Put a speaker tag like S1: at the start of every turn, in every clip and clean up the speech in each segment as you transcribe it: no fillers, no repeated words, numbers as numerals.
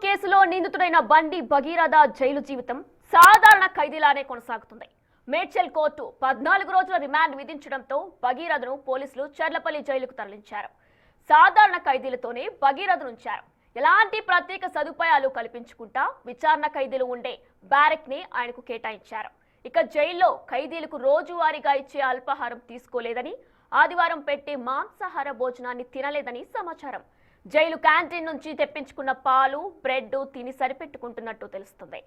S1: కేసులో నిందితుడైన బండి భగీరథ జైలు జీవితం సాధారణ ఖైదీలానే కొనసాగుతుంది. మేడ్చల్ కోర్టు 14 రోజుల రిమాండ్ విధించడంతో భగీరథను పోలీసులు చర్లపల్లి జైలుకు తరలించారు. సాధారణ ఖైదీలతోనే భగీరథను ఉంచారు. ఎలాంటి ప్రత్యేక సదుపాయాలు కల్పించుకుంటా విచారణ ఖైదీలు ఉండే బ్యారెక్ ని ఆయనకు కేటాయించారు. ఇక జైల్లో ఖైదీలకు రోజువారీగా ఇచ్చే అల్పాహారం తీసుకోలేదని, ఆదివారం పెట్టే మాంసాహార భోజనాన్ని తినలేదని సమాచారం. జైలు క్యాంటీన్ నుంచి తెప్పించుకున్న పాలు, బ్రెడ్ తిని సరిపెట్టుకుంటున్నట్టు తెలుస్తుంది.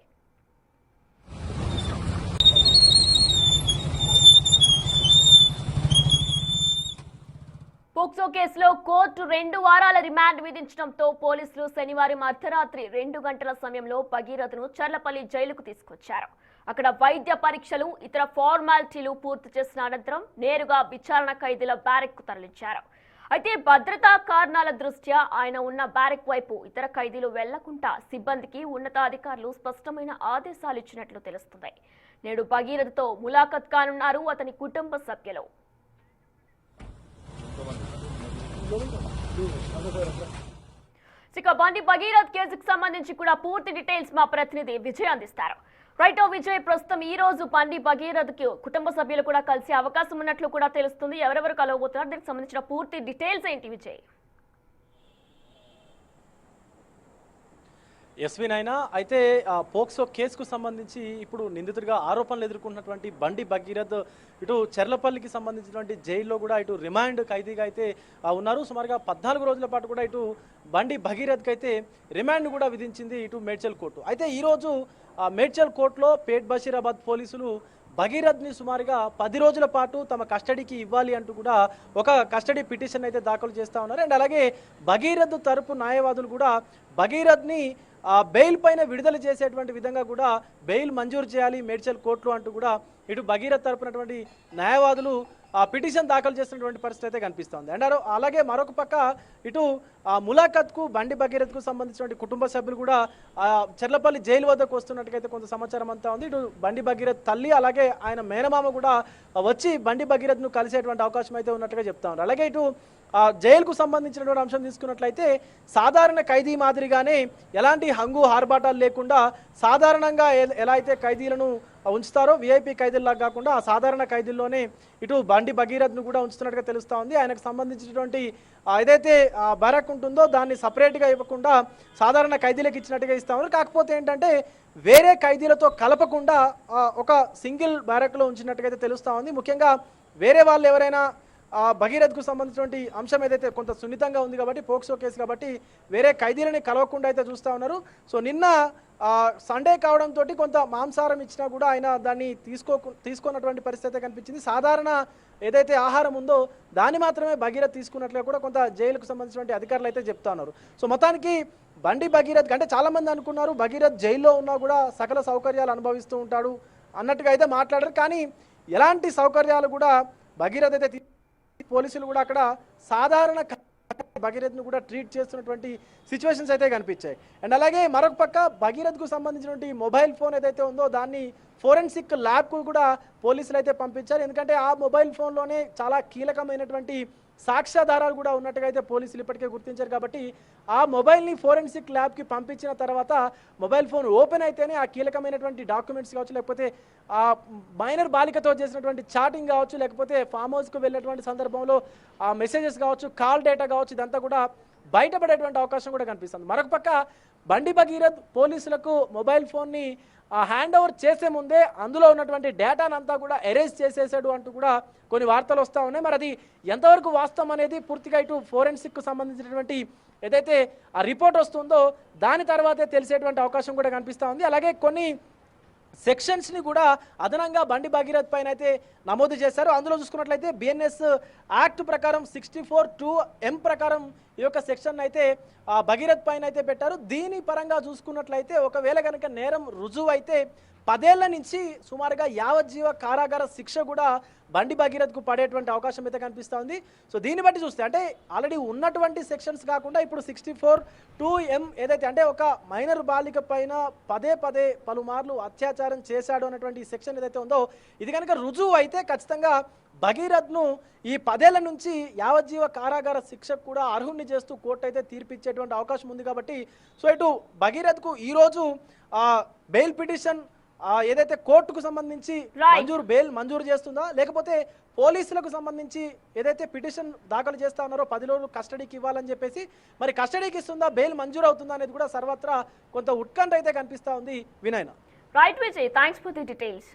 S1: పోక్సో కేసులో కోర్టు 2 వారాల రిమాండ్ విధించడంతో పోలీసులు శనివారం అర్ధరాత్రి 2 గంటల సమయంలో భగీరథను చర్లపల్లి జైలుకు తీసుకొచ్చారు. అక్కడ వైద్య పరీక్షలు, ఇతర ఫార్మాలిటీలు పూర్తి చేసిన అనంతరం నేరుగా విచారణ ఖైదీల బ్యారెక్ కు తరలించారు. అయితే భద్రతా కారణాల దృష్ట్యా ఆయన ఉన్న బ్యారెక్ వైపు ఇతర ఖైదీలు వెళ్లకుండా సిబ్బందికి ఉన్నతాధికారులు స్పష్టమైన ఆదేశాలు ఇచ్చినట్లు తెలుస్తుంది. నేడు భగీరథతో ములాఖత్ కానున్నారు అతని కుటుంబ సభ్యులు. ఇక బండి భగీరథ్ కేసుకు సంబంధించి కూడా పూర్తి డీటెయిల్స్ మా ప్రతినిధి విజయ్ అందిస్తారు. రైట్ విజయ్, ప్రస్తుతం ఈ రోజు బండి భగీరథ్ కి కుటుంబ సభ్యులు కూడా కలిసే అవకాశం ఉన్నట్లు కూడా తెలుస్తుంది. ఎవరెవరు కలవబోతున్నారు, దీనికి సంబంధించిన పూర్తి డీటెయిల్స్ ఏంటి విజయ్?
S2: ఎస్వినైనా అయితే పోక్సో కేసుకు సంబంధించి ఇప్పుడు నిందితుడిగా ఆరోపణలు ఎదుర్కొన్నటువంటి బండి భగీరథ్ ఇటు చెర్లపల్లికి సంబంధించినటువంటి జైల్లో కూడా ఇటు రిమాండ్ ఖైదీగా అయితే ఉన్నారు. సుమారుగా 14 రోజుల పాటు కూడా ఇటు బండి భగీరథ్కి అయితే రిమాండ్ కూడా విధించింది ఇటు మేడ్చల్ కోర్టు. అయితే ఈరోజు మేడ్చల్ కోర్టులో పేట్ బషీరాబాద్ పోలీసులు భగీరథ్ని సుమారుగా 10 రోజుల పాటు తమ కస్టడీకి ఇవ్వాలి అంటూ కూడా ఒక కస్టడీ పిటిషన్ అయితే దాఖలు చేస్తూ ఉన్నారు. అండ్ అలాగే భగీరథ్ తరపు న్యాయవాదులు కూడా భగీరథ్ని బెయిల్ పైన విడుదల చేసేటువంటి విధంగా కూడా బెయిల్ మంజూరు చేయాలి మేడ్చల్ కోర్టులో అంటూ కూడా ఇటు భగీరథ్ తరపునటువంటి న్యాయవాదులు పిటిషన్ దాఖలు చేసినటువంటి పరిస్థితి అయితే కనిపిస్తోంది. అండ్ అలాగే మరొక పక్క ఇటు ములాఖత్కు బండి భగీరథ్కు సంబంధించినటువంటి కుటుంబ సభ్యులు కూడా చెర్లపల్లి జైలు వద్దకు వస్తున్నట్టుగా కొంత సమాచారం అంతా ఉంది. ఇటు బండి భగీరథ్ తల్లి అలాగే ఆయన మేనమామ కూడా వచ్చి బండి భగీరథ్ను కలిసేటువంటి అవకాశం అయితే ఉన్నట్టుగా చెప్తా ఉన్నారు. అలాగే ఇటు జైలుకు సంబంధించినటువంటి అంశం తీసుకున్నట్లయితే సాధారణ ఖైదీ మాదిరిగానే ఎలాంటి హంగు ఆర్భాటాలు లేకుండా సాధారణంగా ఎలా అయితే ఖైదీలను ఉంచుతారో విఐపి ఖైదీల్లాగా కాకుండా ఆ సాధారణ ఖైదీల్లోనే ఇటు బండి భగీరథ్ను కూడా ఉంచుతున్నట్టుగా తెలుస్తూ ఉంది. ఆయనకు సంబంధించినటువంటి ఏదైతే బ్యారక్ ఉంటుందో దాన్ని సపరేట్గా ఇవ్వకుండా సాధారణ ఖైదీలకు ఇచ్చినట్టుగా ఇస్తా ఉన్నారు. కాకపోతే ఏంటంటే వేరే ఖైదీలతో కలపకుండా ఒక సింగిల్ బ్యారక్లో ఉంచినట్టుగా అయితే తెలుస్తూ ఉంది. ముఖ్యంగా వేరే వాళ్ళు ఎవరైనా భగీరథ్కు సంబంధించినటువంటి అంశం ఏదైతే కొంత సున్నితంగా ఉంది కాబట్టి పోక్సో కేసు కాబట్టి వేరే ఖైదీలని కలవకుండా అయితే చూస్తూ ఉన్నారు. సో నిన్న సండే కావడంతో కొంత మాంసాహారం ఇచ్చినా కూడా ఆయన దాన్ని తీసుకున్నటువంటి పరిస్థితి కనిపించింది. సాధారణ ఏదైతే ఆహారం ఉందో దాన్ని మాత్రమే భగీరథ్ తీసుకున్నట్లుగా కూడా కొంత జైలుకు సంబంధించినటువంటి అధికారులు అయితే చెప్తా ఉన్నారు. సో మొత్తానికి బండి భగీరథ్ అంటే చాలామంది అనుకున్నారు భగీరథ్ జైల్లో ఉన్నా కూడా సకల సౌకర్యాలు అనుభవిస్తూ ఉంటాడు అన్నట్టుగా అయితే మాట్లాడారు. కానీ ఎలాంటి సౌకర్యాలు కూడా భగీరథ్ అయితే పోలీసులు కూడా అక్కడ సాధారణ భగీరథ్ను కూడా ట్రీట్ చేస్తున్నటువంటి సిచ్యువేషన్స్ అయితే కనిపించాయి. అండ్ అలాగే మరొక పక్క భగీరథ్కు సంబంధించినటువంటి మొబైల్ ఫోన్ ఏదైతే ఉందో దాన్ని ఫోరెన్సిక్ ల్యాబ్కు కూడా పోలీసులు అయితే పంపించారు. ఎందుకంటే ఆ మొబైల్ ఫోన్లోనే చాలా కీలకమైనటువంటి సాక్ష్యాధారాలు కూడా ఉన్నట్టుగా అయితే పోలీసులు ఇప్పటికే గుర్తించారు. కాబట్టి ఆ మొబైల్ని ఫోరెన్సిక్ ల్యాబ్కి పంపించిన తర్వాత మొబైల్ ఫోన్ ఓపెన్ అయితేనే ఆ కీలకమైనటువంటి డాక్యుమెంట్స్ కావచ్చు, లేకపోతే ఆ మైనర్ బాలికతో చేసినటువంటి చాటింగ్ కావచ్చు, లేకపోతే ఫామ్ హౌస్కు వెళ్ళినటువంటి సందర్భంలో ఆ మెసేజెస్ కావచ్చు, కాల్ డేటా కావచ్చు, ఇదంతా కూడా బయటపడేటువంటి అవకాశం కూడా కనిపిస్తుంది. మరొక పక్క బండి భగీరథ్ పోలీసులకు మొబైల్ ఫోన్ని హ్యాండ్ ఓవర్ చేసే ముందే అందులో ఉన్నటువంటి డేటాను అంతా కూడా ఎరేజ్ చేసేసాడు అంటూ కూడా కొన్ని వార్తలు వస్తూ ఉన్నాయి. మరి అది ఎంతవరకు వాస్తవం అనేది పూర్తిగా ఇటు ఫోరెన్సిక్కు సంబంధించినటువంటి ఏదైతే ఆ రిపోర్ట్ వస్తుందో దాని తర్వాతే తెలిసేటువంటి అవకాశం కూడా కనిపిస్తూ ఉంది. అలాగే కొన్ని సెక్షన్స్ని కూడా అదనంగా బండి భగీరథ్ పైన అయితే నమోదు చేశారు. అందులో చూసుకున్నట్లయితే బిఎన్ఎస్ యాక్ట్ ప్రకారం 64(2)M ప్రకారం ఈ యొక్క సెక్షన్ అయితే భగీరథ్ పైన అయితే పెట్టారు. దీని పరంగా చూసుకున్నట్లయితే ఒకవేళ కనుక నేరం రుజువు అయితే 10 ఏళ్ల నుంచి సుమారుగా యావజ్జీవ కారాగార శిక్ష కూడా బండి భగీరథ్కు పడేటువంటి అవకాశం అయితే కనిపిస్తూ ఉంది. సో దీన్ని బట్టి చూస్తే అంటే ఆల్రెడీ ఉన్నటువంటి సెక్షన్స్ కాకుండా ఇప్పుడు 64(2)M ఏదైతే అంటే ఒక మైనర్ బాలిక పైన పదే పలుమార్లు అత్యాచారం చేశాడు అన్నటువంటి సెక్షన్ ఏదైతే ఉందో ఇది కనుక రుజువు అయితే ఖచ్చితంగా భగీరథ్ను ఈ 10 ఏళ్ల నుంచి యావజ్జీవ కారాగార శిక్షకు కూడా అర్హుణ్ణి చేస్తూ కోర్టు అయితే తీర్పిచ్చేటువంటి అవకాశం ఉంది కాబట్టి సో ఇటు భగీరథ్కు ఈరోజు బెయిల్ పిటిషన్ ఏదైతే కోర్టుకు సంబంధించి మంజూరు చేస్తుందా లేకపోతే పోలీసులకు సంబంధించి ఏదైతే పిటిషన్ దాఖలు చేస్తా ఉన్నారో 10 రోజులు కస్టడీకి ఇవ్వాలని చెప్పేసి మరి కస్టడీకి ఇస్తుందా బెయిల్ మంజూరు అవుతుందా అనేది కూడా సర్వత్రా కొంత ఉత్కంఠ అయితే కనిపిస్తా ఉంది వినయన.
S1: Right Vijay, thanks for the details.